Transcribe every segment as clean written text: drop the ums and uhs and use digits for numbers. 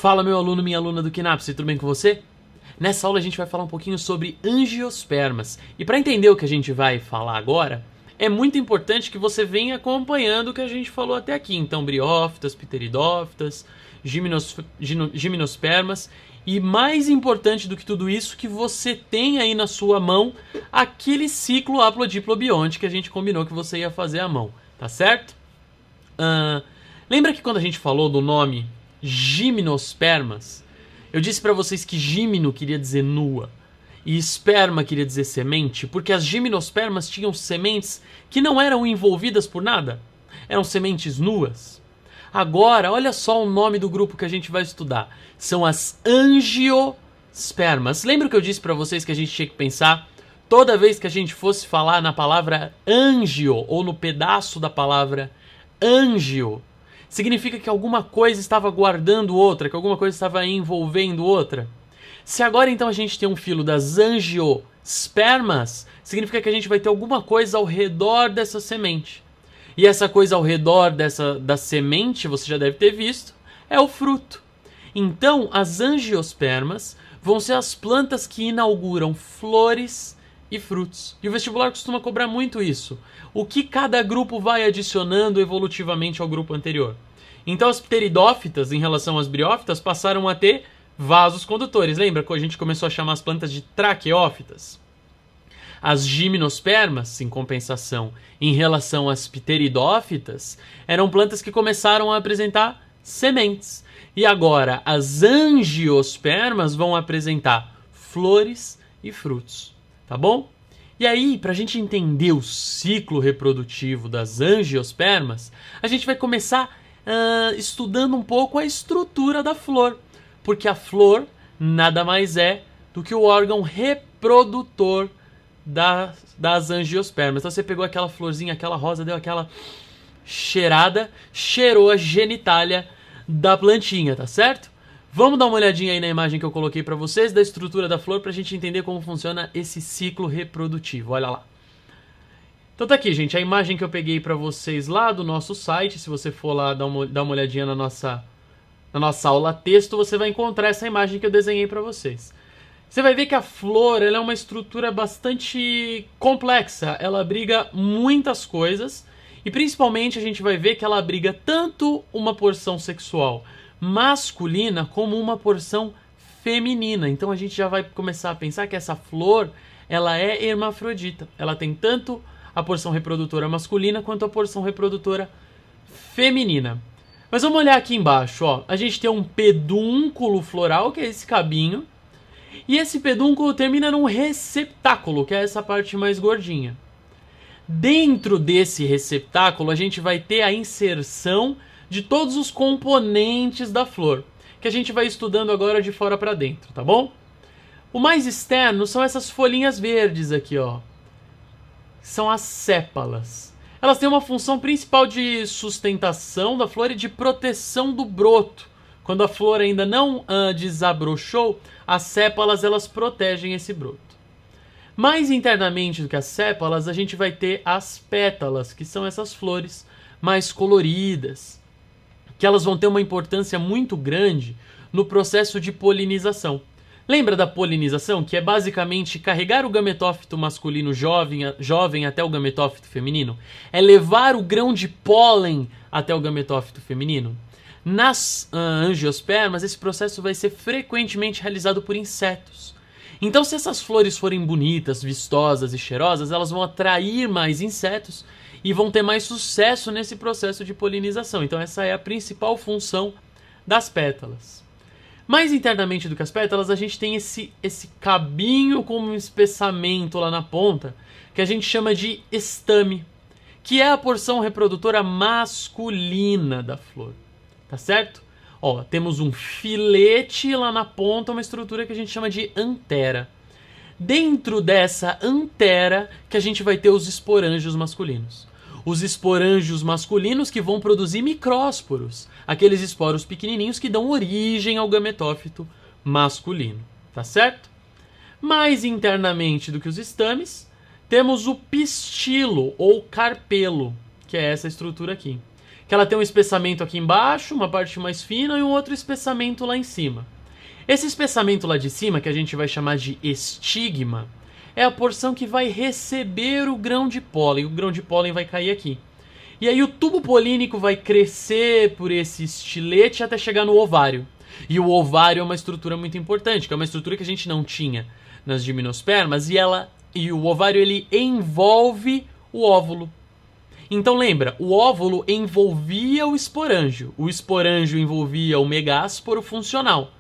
Fala, meu aluno, minha aluna do Kinapse, tudo bem com você? Nessa aula a gente vai falar um pouquinho sobre angiospermas. E para entender o que a gente vai falar agora, é muito importante que você venha acompanhando o que a gente falou até aqui. Então, briófitas, pteridófitas, gimnospermas. E mais importante do que tudo isso, que você tem aí na sua mão aquele ciclo haplodiplobionte que a gente combinou que você ia fazer à mão, tá certo? Lembra que quando a gente falou do nome gimnospermas, eu disse para vocês que gimno queria dizer nua e esperma queria dizer semente, porque as gimnospermas tinham sementes que não eram envolvidas por nada, eram sementes nuas. Agora, olha só o nome do grupo que a gente vai estudar, são as angiospermas. Lembra que eu disse para vocês que a gente tinha que pensar toda vez que a gente fosse falar na palavra angio ou no pedaço da palavra angio, significa que alguma coisa estava guardando outra, que alguma coisa estava envolvendo outra. Se agora então a gente tem um filo das angiospermas, significa que a gente vai ter alguma coisa ao redor dessa semente. E essa coisa ao redor da semente, você já deve ter visto, é o fruto. Então, as angiospermas vão ser as plantas que inauguram flores e frutos. E o vestibular costuma cobrar muito isso. O que cada grupo vai adicionando evolutivamente ao grupo anterior. Então as pteridófitas, em relação às briófitas, passaram a ter vasos condutores. Lembra que a gente começou a chamar as plantas de traqueófitas? As gimnospermas, em compensação, em relação às pteridófitas, eram plantas que começaram a apresentar sementes. E agora as angiospermas vão apresentar flores e frutos. Tá bom? E aí, para a gente entender o ciclo reprodutivo das angiospermas, a gente vai começar estudando um pouco a estrutura da flor. Porque a flor nada mais é do que o órgão reprodutor das angiospermas. Então você pegou aquela florzinha, aquela rosa, deu aquela cheirada, cheirou a genitália da plantinha, tá certo? Vamos dar uma olhadinha aí na imagem que eu coloquei para vocês da estrutura da flor para a gente entender como funciona esse ciclo reprodutivo. Olha lá. Então tá aqui, gente, a imagem que eu peguei para vocês lá do nosso site. Se você for lá dar uma olhadinha na nossa aula texto, você vai encontrar essa imagem que eu desenhei para vocês. Você vai ver que a flor ela é uma estrutura bastante complexa. Ela abriga muitas coisas e principalmente a gente vai ver que ela abriga tanto uma porção sexual masculina como uma porção feminina. Então a gente já vai começar a pensar que essa flor ela é hermafrodita. Ela tem tanto a porção reprodutora masculina quanto a porção reprodutora feminina. Mas vamos olhar aqui embaixo, ó. A gente tem um pedúnculo floral, que é esse cabinho. E esse pedúnculo termina num receptáculo, que é essa parte mais gordinha. Dentro desse receptáculo, a gente vai ter a inserção de todos os componentes da flor, que a gente vai estudando agora de fora para dentro, tá bom? O mais externo são essas folhinhas verdes aqui, ó. São as sépalas. Elas têm uma função principal de sustentação da flor e de proteção do broto. Quando a flor ainda não desabrochou, as sépalas elas protegem esse broto. Mais internamente do que as sépalas, a gente vai ter as pétalas, que são essas flores mais coloridas, que elas vão ter uma importância muito grande no processo de polinização. Lembra da polinização, que é basicamente carregar o gametófito masculino jovem até o gametófito feminino? É levar o grão de pólen até o gametófito feminino? Nas angiospermas, esse processo vai ser frequentemente realizado por insetos. Então, se essas flores forem bonitas, vistosas e cheirosas, elas vão atrair mais insetos e vão ter mais sucesso nesse processo de polinização. Então, essa é a principal função das pétalas. Mais internamente do que as pétalas, a gente tem esse cabinho com um espessamento lá na ponta, que a gente chama de estame, que é a porção reprodutora masculina da flor. Tá certo? Ó, temos um filete lá na ponta, uma estrutura que a gente chama de antera. Dentro dessa antera que a gente vai ter os esporângios masculinos. Os esporângios masculinos que vão produzir micrósporos, aqueles esporos pequenininhos que dão origem ao gametófito masculino, tá certo? Mais internamente do que os estames, temos o pistilo ou carpelo, que é essa estrutura aqui, que ela tem um espessamento aqui embaixo, uma parte mais fina e um outro espessamento lá em cima. Esse espessamento lá de cima, que a gente vai chamar de estigma, é a porção que vai receber o grão de pólen. O grão de pólen vai cair aqui. E aí o tubo polínico vai crescer por esse estilete até chegar no ovário. E o ovário é uma estrutura muito importante, que é uma estrutura que a gente não tinha nas gimnospermas, e o ovário ele envolve o óvulo. Então lembra, o óvulo envolvia o esporângio envolvia o megásporo funcional.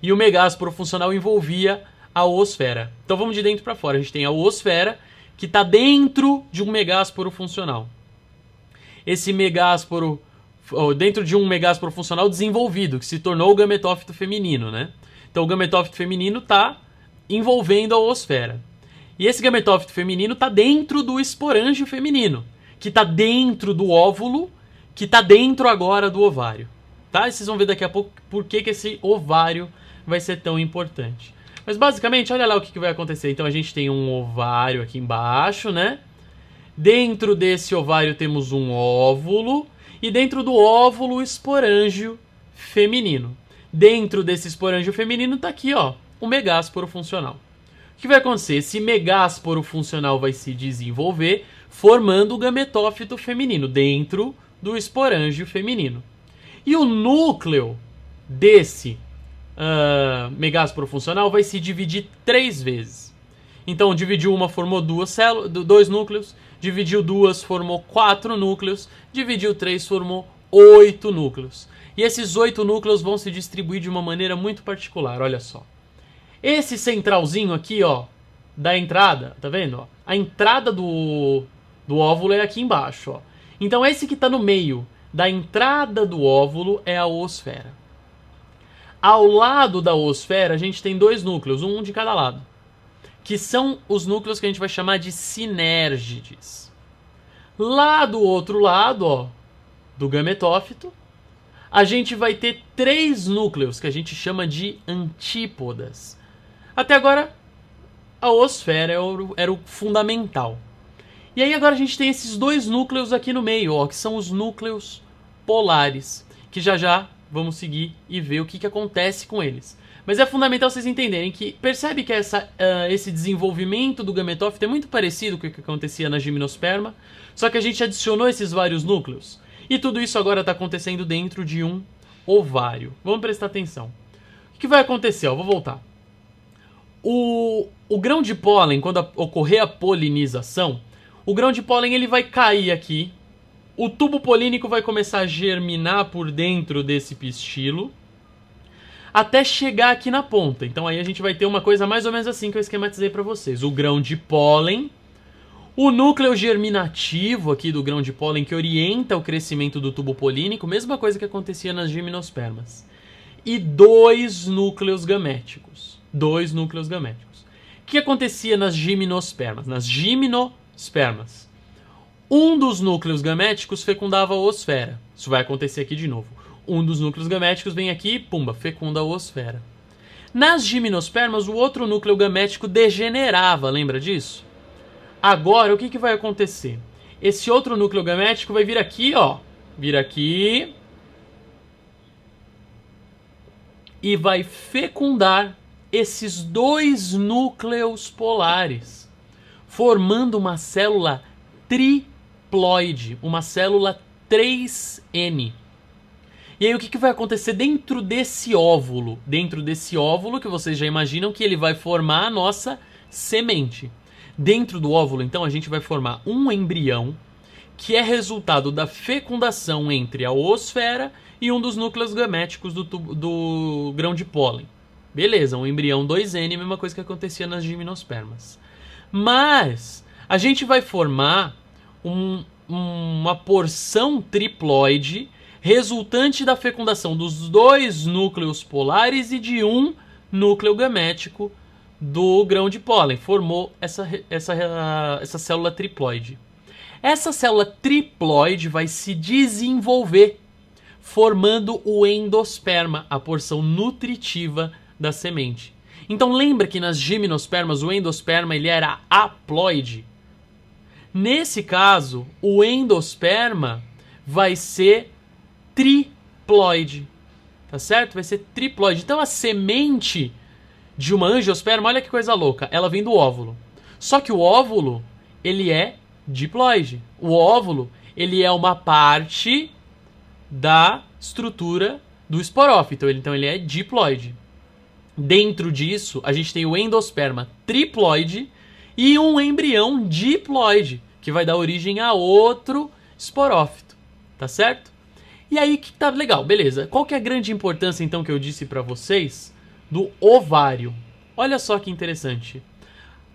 E o megásporo funcional envolvia a oosfera. Então vamos de dentro para fora. A gente tem a oosfera, que está dentro de um megásporo funcional. Esse megásporo, dentro de um megásporo funcional desenvolvido, que se tornou o gametófito feminino, né? Então o gametófito feminino está envolvendo a oosfera. E esse gametófito feminino está dentro do esporângio feminino, que está dentro do óvulo, que está dentro agora do ovário. Tá? E vocês vão ver daqui a pouco por que esse ovário vai ser tão importante. Mas basicamente, olha lá o que vai acontecer. Então a gente tem um ovário aqui embaixo, né? Dentro desse ovário temos um óvulo. E dentro do óvulo, o esporângio feminino. Dentro desse esporângio feminino tá aqui, ó, o megásporo funcional. O que vai acontecer? Esse megásporo funcional vai se desenvolver formando o gametófito feminino dentro do esporângio feminino. E o núcleo desse megásporo funcional vai se dividir 3 vezes. Então, dividiu uma, formou 2 núcleos. Dividiu 2, formou 4 núcleos. Dividiu 3, formou 8 núcleos. E esses 8 núcleos vão se distribuir de uma maneira muito particular, olha só. Esse centralzinho aqui, ó, da entrada, tá vendo? Ó? A entrada do óvulo é aqui embaixo, ó. Então esse que tá no meio da entrada do óvulo é a oosfera. Ao lado da oosfera, a gente tem 2 núcleos, um de cada lado, que são os núcleos que a gente vai chamar de sinérgides. Lá do outro lado, ó, do gametófito, a gente vai ter 3 núcleos que a gente chama de antípodas. Até agora, a oosfera era o fundamental. E aí agora a gente tem esses 2 núcleos aqui no meio, ó, que são os núcleos polares, que já vamos seguir e ver o que acontece com eles. Mas é fundamental vocês entenderem que percebe que esse desenvolvimento do gametófito é muito parecido com o que acontecia na gimnosperma, só que a gente adicionou esses vários núcleos. E tudo isso agora está acontecendo dentro de um ovário. Vamos prestar atenção. O que vai acontecer? Ó, vou voltar. O grão de pólen, quando ocorrer a polinização, o grão de pólen ele vai cair aqui. O tubo polínico vai começar a germinar por dentro desse pistilo, até chegar aqui na ponta. Então aí a gente vai ter uma coisa mais ou menos assim que eu esquematizei para vocês. O grão de pólen, o núcleo germinativo aqui do grão de pólen que orienta o crescimento do tubo polínico, mesma coisa que acontecia nas gimnospermas. E 2 núcleos gaméticos. 2 núcleos gaméticos. O que acontecia nas gimnospermas? Nas gimnospermas, um dos núcleos gaméticos fecundava a oosfera. Isso vai acontecer aqui de novo. Um dos núcleos gaméticos vem aqui e, pumba, fecunda a oosfera. Nas gimnospermas, o outro núcleo gamético degenerava, lembra disso? Agora, o que vai acontecer? Esse outro núcleo gamético vai vir aqui, ó. Vir aqui. E vai fecundar esses 2 núcleos polares, formando uma célula triploide, uma célula 3N. E aí o que vai acontecer dentro desse óvulo? Dentro desse óvulo, que vocês já imaginam que ele vai formar a nossa semente. Dentro do óvulo, então, a gente vai formar um embrião que é resultado da fecundação entre a oosfera e um dos núcleos gaméticos do grão de pólen. Beleza, um embrião 2N, mesma coisa que acontecia nas gimnospermas. Mas a gente vai formar uma porção triploide resultante da fecundação dos 2 núcleos polares e de um núcleo gamético do grão de pólen. Formou essa célula triploide. Essa célula triploide vai se desenvolver, formando o endosperma, a porção nutritiva da semente. Então lembra que nas gimnospermas o endosperma ele era haploide? Nesse caso, o endosperma vai ser triploide, tá certo? Vai ser triploide. Então a semente de uma angiosperma, olha que coisa louca, ela vem do óvulo. Só que o óvulo, ele é diploide. O óvulo, ele é uma parte da estrutura do esporófito, então ele é diploide. Dentro disso, a gente tem o endosperma triploide e um embrião diploide, que vai dar origem a outro esporófito, tá certo? E aí que tá legal, beleza. Qual que é a grande importância, então, que eu disse pra vocês do ovário? Olha só que interessante.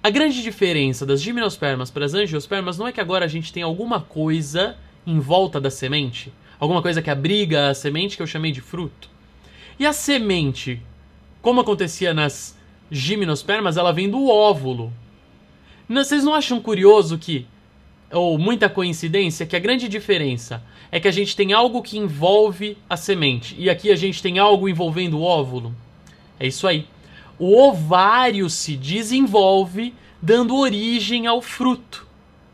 A grande diferença das gimnospermas para as angiospermas não é que agora a gente tem alguma coisa em volta da semente, alguma coisa que abriga a semente, que eu chamei de fruto. E a semente, como acontecia nas gimnospermas, ela vem do óvulo. Vocês não acham curioso que, ou muita coincidência, que a grande diferença é que a gente tem algo que envolve a semente e aqui a gente tem algo envolvendo o óvulo? É isso aí. O ovário se desenvolve dando origem ao fruto,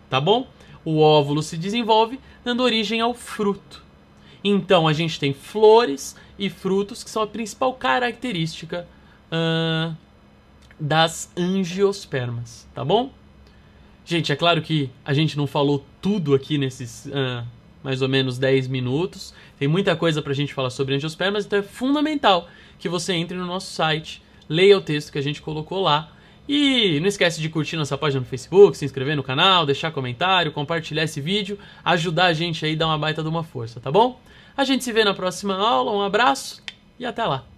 tá bom? O óvulo se desenvolve dando origem ao fruto. Então a gente tem flores e frutos, que são a principal característica das angiospermas, tá bom? Gente, é claro que a gente não falou tudo aqui nesses mais ou menos 10 minutos. Tem muita coisa pra gente falar sobre angiospermas, então é fundamental que você entre no nosso site, leia o texto que a gente colocou lá. E não esquece de curtir nossa página no Facebook, se inscrever no canal, deixar comentário, compartilhar esse vídeo, ajudar a gente aí, dar uma baita de uma força, tá bom? A gente se vê na próxima aula, um abraço e até lá!